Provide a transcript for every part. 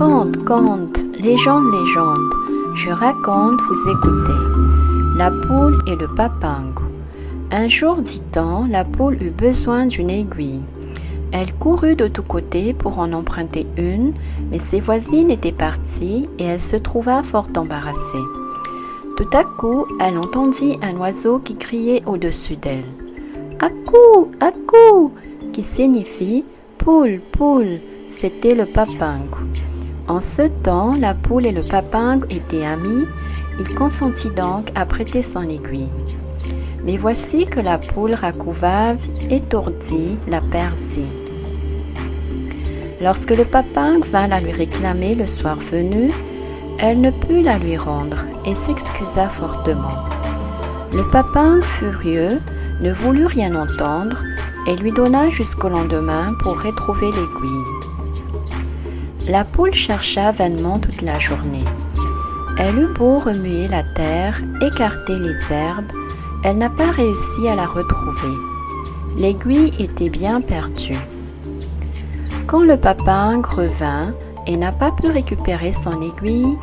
Conte, légende, légende. Je raconte, vous écoutez. La poule et le papingo. Un jour, dit-on, la poule eut besoin d'une aiguille. Elle courut de tous côtés pour en emprunter une, mais ses voisines étaient parties et elle se trouva fort embarrassée. Tout à coup, elle entendit un oiseau qui criait au-dessus d'elle. « À coup !» qui signifie « poule, poule !» C'était le papingo. En ce temps, la poule et le papingo étaient amis. Il consentit donc à prêter son aiguille. Mais voici que la poule racouvave, étourdie, la perdit. Lorsque le papingo vint la lui réclamer le soir venu, elle ne put la lui rendre et s'excusa fortement. Le papingo, furieux, ne voulut rien entendre et lui donna jusqu'au lendemain pour retrouver l'aiguille. La poule chercha vainement toute la journée. Elle eut beau remuer la terre, écarter les herbes, elle n'a pas réussi à la retrouver. L'aiguille était bien perdue. Quand le papingo revint et n'a pas pu récupérer son aiguille,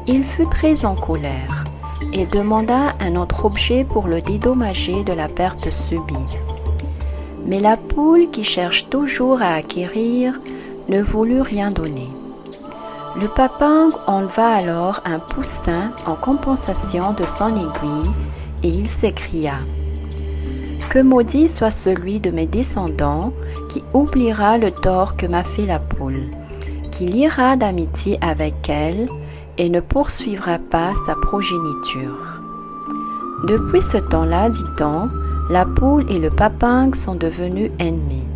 il fut très en colère et demanda un autre objet pour le dédommager de la perte subie. Mais la poule, qui cherche toujours à acquérir, ne voulut rien donner. Le papingo enleva alors un poussin en compensation de son aiguille et il s'écria « Que maudit soit celui de mes descendants qui oubliera le tort que m'a fait la poule, qui liera d'amitié avec elle et ne poursuivra pas sa progéniture. » Depuis ce temps-là, dit-on, la poule et le papingo sont devenus ennemis.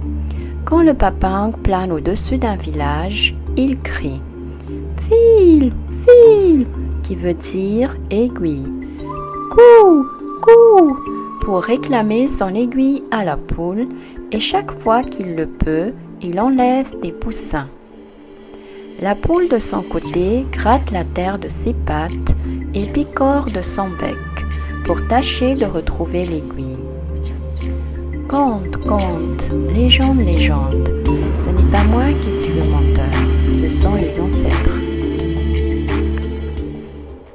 Quand le papingo plane au-dessus d'un village, il crie « File, file » qui veut dire aiguille. « Cou, cou » pour réclamer son aiguille à la poule et chaque fois qu'il le peut, il enlève des poussins. La poule de son côté gratte la terre de ses pattes et picore de son bec pour tâcher de retrouver l'aiguille. Conte, conte, légende, légende, ce n'est pas moi qui suis le menteur, ce sont les ancêtres.